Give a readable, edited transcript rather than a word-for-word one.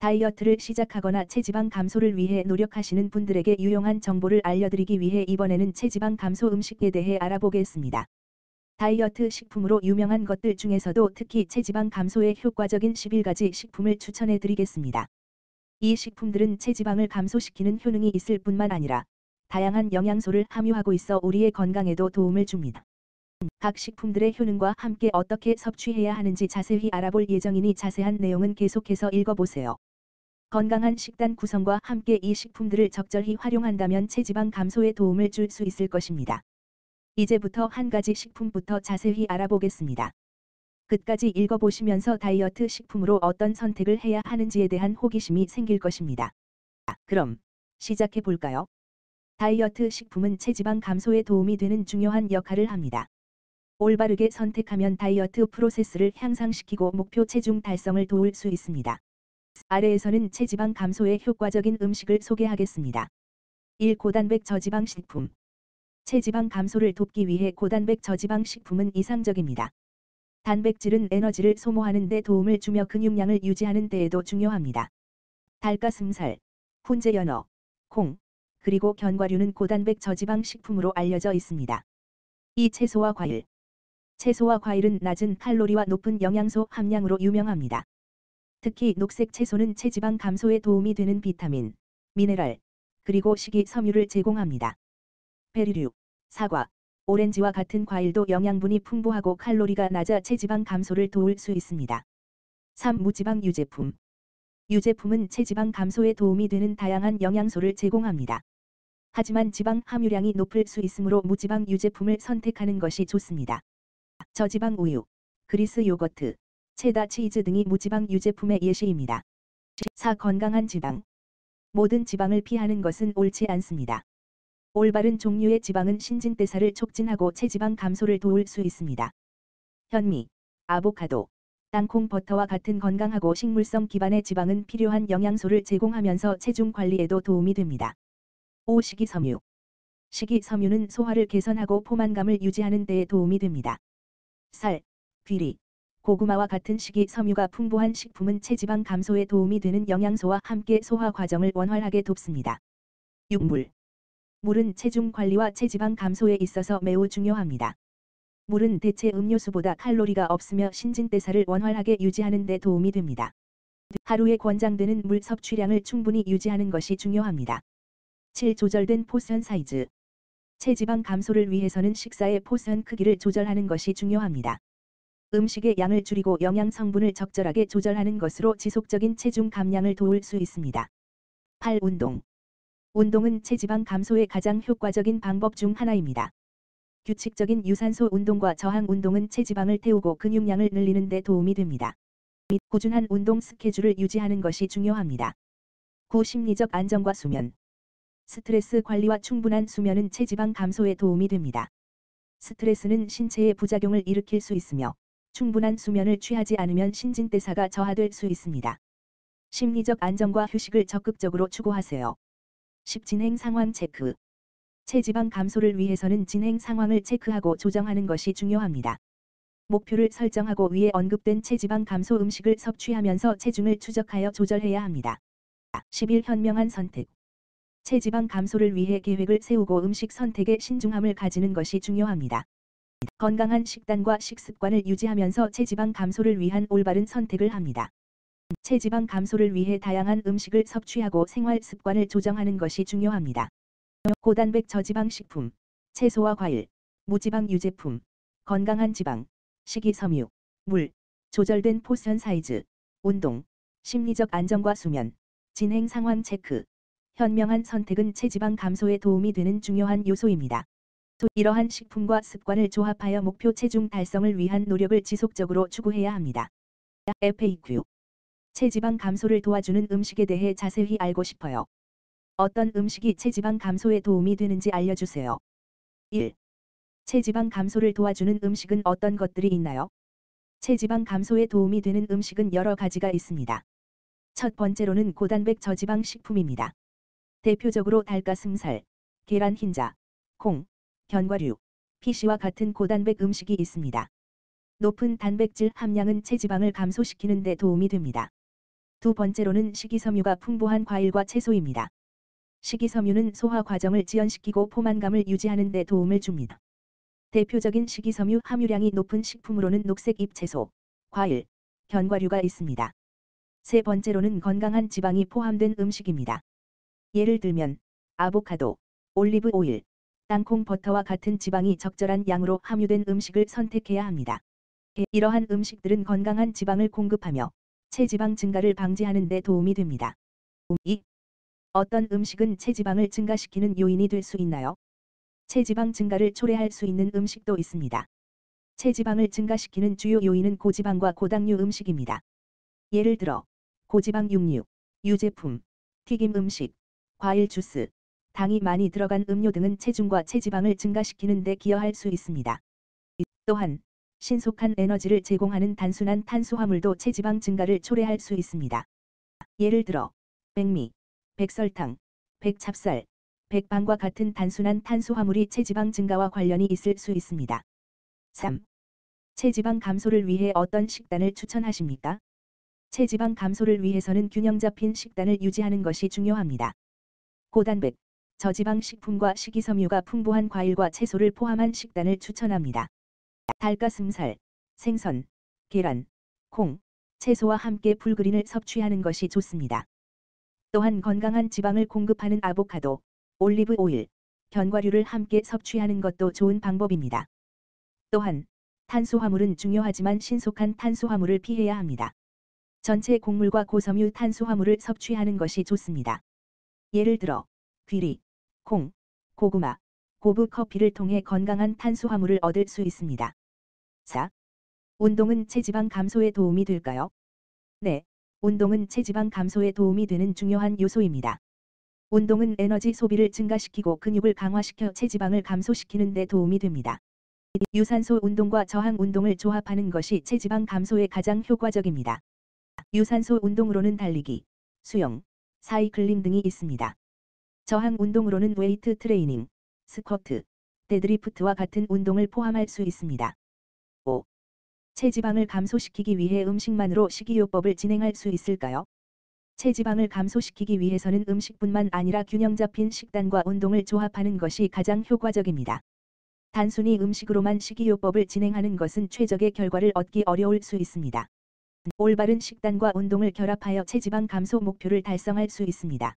다이어트를 시작하거나 체지방 감소를 위해 노력하시는 분들에게 유용한 정보를 알려드리기 위해 이번에는 체지방 감소 음식에 대해 알아보겠습니다. 다이어트 식품으로 유명한 것들 중에서도 특히 체지방 감소에 효과적인 11가지 식품을 추천해 드리겠습니다. 이 식품들은 체지방을 감소시키는 효능이 있을 뿐만 아니라 다양한 영양소를 함유하고 있어 우리의 건강에도 도움을 줍니다. 각 식품들의 효능과 함께 어떻게 섭취해야 하는지 자세히 알아볼 예정이니 자세한 내용은 계속해서 읽어보세요. 건강한 식단 구성과 함께 이 식품들을 적절히 활용한다면 체지방 감소에 도움을 줄 수 있을 것입니다. 이제부터 한 가지 식품부터 자세히 알아보겠습니다. 끝까지 읽어보시면서 다이어트 식품으로 어떤 선택을 해야 하는지에 대한 호기심이 생길 것입니다. 그럼 시작해 볼까요? 다이어트 식품은 체지방 감소에 도움이 되는 중요한 역할을 합니다. 올바르게 선택하면 다이어트 프로세스를 향상시키고 목표 체중 달성을 도울 수 있습니다. 아래에서는 체지방 감소에 효과적인 음식을 소개하겠습니다. 1. 고단백 저지방 식품. 체지방 감소를 돕기 위해 고단백 저지방 식품은 이상적입니다. 단백질은 에너지를 소모하는 데 도움을 주며 근육량을 유지하는 데에도 중요합니다. 닭가슴살, 훈제 연어, 콩, 그리고 견과류는 고단백 저지방 식품으로 알려져 있습니다. 2. 채소와 과일. 채소와 과일은 낮은 칼로리와 높은 영양소 함량으로 유명합니다. 특히 녹색 채소는 체지방 감소에 도움이 되는 비타민, 미네랄, 그리고 식이섬유를 제공합니다. 베리류, 사과, 오렌지와 같은 과일도 영양분이 풍부하고 칼로리가 낮아 체지방 감소를 도울 수 있습니다. 3. 무지방 유제품. 유제품은 체지방 감소에 도움이 되는 다양한 영양소를 제공합니다. 하지만 지방 함유량이 높을 수 있으므로 무지방 유제품을 선택하는 것이 좋습니다. 저지방 우유, 그리스 요거트, 체다 치즈 등이 무지방 유제품의 예시입니다. 4. 건강한 지방. 모든 지방을 피하는 것은 옳지 않습니다. 올바른 종류의 지방은 신진대사를 촉진하고 체지방 감소를 도울 수 있습니다. 현미, 아보카도, 땅콩 버터와 같은 건강하고 식물성 기반의 지방은 필요한 영양소를 제공하면서 체중 관리에도 도움이 됩니다. 5. 식이섬유. 식이섬유는 소화를 개선하고 포만감을 유지하는 데에 도움이 됩니다. 쌀, 귀리, 고구마와 같은 식이섬유가 풍부한 식품은 체지방 감소에 도움이 되는 영양소와 함께 소화 과정을 원활하게 돕습니다. 6. 물. 물은 체중 관리와 체지방 감소에 있어서 매우 중요합니다. 물은 대체 음료수보다 칼로리가 없으며 신진대사를 원활하게 유지하는 데 도움이 됩니다. 하루에 권장되는 물 섭취량을 충분히 유지하는 것이 중요합니다. 7. 조절된 포션 사이즈. 체지방 감소를 위해서는 식사의 포션 크기를 조절하는 것이 중요합니다. 음식의 양을 줄이고 영양 성분을 적절하게 조절하는 것으로 지속적인 체중 감량을 도울 수 있습니다. 8. 운동. 운동은 체지방 감소에 가장 효과적인 방법 중 하나입니다. 규칙적인 유산소 운동과 저항 운동은 체지방을 태우고 근육량을 늘리는 데 도움이 됩니다. 및 꾸준한 운동 스케줄을 유지하는 것이 중요합니다. 9. 심리적 안정과 수면. 스트레스 관리와 충분한 수면은 체지방 감소에 도움이 됩니다. 스트레스는 신체에 부작용을 일으킬 수 있으며 충분한 수면을 취하지 않으면 신진대사가 저하될 수 있습니다. 심리적 안정과 휴식을 적극적으로 추구하세요. 10. 진행 상황 체크. 체지방 감소를 위해서는 진행 상황을 체크하고 조정하는 것이 중요합니다. 목표를 설정하고 위에 언급된 체지방 감소 음식을 섭취하면서 체중을 추적하여 조절해야 합니다. 11. 현명한 선택. 체지방 감소를 위해 계획을 세우고 음식 선택에 신중함을 가지는 것이 중요합니다. 건강한 식단과 식습관을 유지하면서 체지방 감소를 위한 올바른 선택을 합니다. 체지방 감소를 위해 다양한 음식을 섭취하고 생활 습관을 조정하는 것이 중요합니다. 고단백 저지방 식품, 채소와 과일, 무지방 유제품, 건강한 지방, 식이섬유, 물, 조절된 포션 사이즈, 운동, 심리적 안정과 수면, 진행 상황 체크, 현명한 선택은 체지방 감소에 도움이 되는 중요한 요소입니다. 이러한 식품과 습관을 조합하여 목표 체중 달성을 위한 노력을 지속적으로 추구해야 합니다. FAQ. 체지방 감소를 도와주는 음식에 대해 자세히 알고 싶어요. 어떤 음식이 체지방 감소에 도움이 되는지 알려주세요. 1. 체지방 감소를 도와주는 음식은 어떤 것들이 있나요? 체지방 감소에 도움이 되는 음식은 여러 가지가 있습니다. 첫 번째로는 고단백 저지방 식품입니다. 대표적으로 닭가슴살, 계란 흰자, 콩, 견과류, 피시와 같은 고단백 음식이 있습니다. 높은 단백질 함량은 체지방을 감소시키는 데 도움이 됩니다. 두 번째로는 식이섬유가 풍부한 과일과 채소입니다. 식이섬유는 소화 과정을 지연시키고 포만감을 유지하는 데 도움을 줍니다. 대표적인 식이섬유 함유량이 높은 식품으로는 녹색 잎채소, 과일, 견과류가 있습니다. 세 번째로는 건강한 지방이 포함된 음식입니다. 예를 들면 아보카도, 올리브 오일, 땅콩 버터와 같은 지방이 적절한 양으로 함유된 음식을 선택해야 합니다. 이러한 음식들은 건강한 지방을 공급하며 체지방 증가를 방지하는 데 도움이 됩니다. 2. 어떤 음식은 체지방을 증가시키는 요인이 될 수 있나요? 체지방 증가를 초래할 수 있는 음식도 있습니다. 체지방을 증가시키는 주요 요인은 고지방과 고당류 음식입니다. 예를 들어 고지방 육류, 유제품, 튀김 음식, 과일 주스, 당이 많이 들어간 음료 등은 체중과 체지방을 증가시키는 데 기여할 수 있습니다. 또한 신속한 에너지를 제공하는 단순한 탄수화물도 체지방 증가를 초래할 수 있습니다. 예를 들어 백미, 백설탕, 백찹쌀, 백반과 같은 단순한 탄수화물이 체지방 증가와 관련이 있을 수 있습니다. 3. 체지방 감소를 위해 어떤 식단을 추천하십니까? 체지방 감소를 위해서는 균형 잡힌 식단을 유지하는 것이 중요합니다. 고단백, 저지방 식품과 식이섬유가 풍부한 과일과 채소를 포함한 식단을 추천합니다. 닭가슴살, 생선, 계란, 콩, 채소와 함께 풀그린을 섭취하는 것이 좋습니다. 또한 건강한 지방을 공급하는 아보카도, 올리브 오일, 견과류를 함께 섭취하는 것도 좋은 방법입니다. 또한 탄수화물은 중요하지만 신속한 탄수화물을 피해야 합니다. 전체 곡물과 고섬유 탄수화물을 섭취하는 것이 좋습니다. 예를 들어 귀리, 콩, 고구마, 고부 커피를 통해 건강한 탄수화물을 얻을 수 있습니다. 4. 운동은 체지방 감소에 도움이 될까요? 네, 운동은 체지방 감소에 도움이 되는 중요한 요소입니다. 운동은 에너지 소비를 증가시키고 근육을 강화시켜 체지방을 감소시키는 데 도움이 됩니다. 유산소 운동과 저항 운동을 조합하는 것이 체지방 감소에 가장 효과적입니다. 유산소 운동으로는 달리기, 수영, 사이클링 등이 있습니다. 저항 운동으로는 웨이트 트레이닝, 스쿼트, 데드리프트와 같은 운동을 포함할 수 있습니다. 5. 체지방을 감소시키기 위해 음식만으로 식이요법을 진행할 수 있을까요? 체지방을 감소시키기 위해서는 음식뿐만 아니라 균형 잡힌 식단과 운동을 조합하는 것이 가장 효과적입니다. 단순히 음식으로만 식이요법을 진행하는 것은 최적의 결과를 얻기 어려울 수 있습니다. 올바른 식단과 운동을 결합하여 체지방 감소 목표를 달성할 수 있습니다.